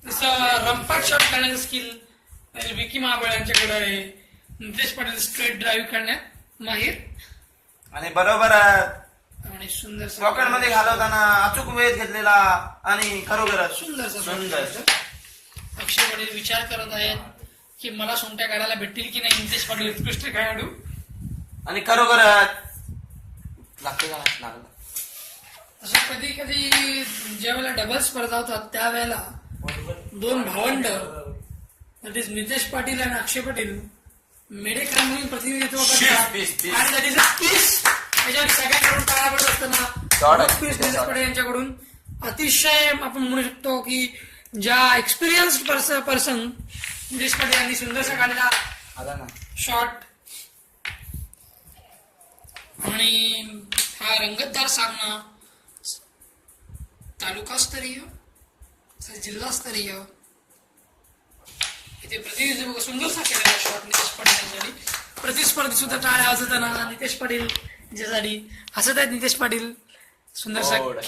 तसं रंपाट शॉट करण्याचं स्किल विकी महाबळ यांच्याकडे आहे. नितेश पाटील स्ट्रेट ड्राईव्ह करण्यात माहीर आणि बरोबर आणि सुंदर पॉकेट मध्ये घालवताना अचूक वेध घेतलेला आणि खरोखरच सुंदर. अक्षय पाटील विचार करत आहेत की मला सोंगट्या काढायला भेटतील की नाही. नितेश पाटील उत्कृष्ट खेळाडू आणि खरोखरच लागलं. असं कधी कधी ज्या वेळेला डबल स्पर्धा होतात त्यावेळेला दोन भावंड नितेश पाटील आणि अक्षय पाटील मेडेक्राम म्हणून प्रतिनिधित्व करतात आणि that is a piece. त्याच्यावर सगळ्यांकडून टाळा पडत असताना नितेश पाटील यांच्याकडून अतिशय आपण म्हणू शकतो की ज्या एक्सपिरियन्स्ड पर्सन नितेश पाटील यांनी सुंदरसा काढलेला शॉट आणि हा रंगतदार सामना तालुकास्तरीय जिल्हास्तरीय इथे प्रतिनिधित्व सुंदरसा केलेला शॉट नितेश पाटील यांच्यासाठी. प्रतिस्पर्धी सुद्धा टाळ्या वाजवताना नितेश पाटील यांच्यासाठी हसत आहेत. नितेश पाटील सुंदरसा खेळ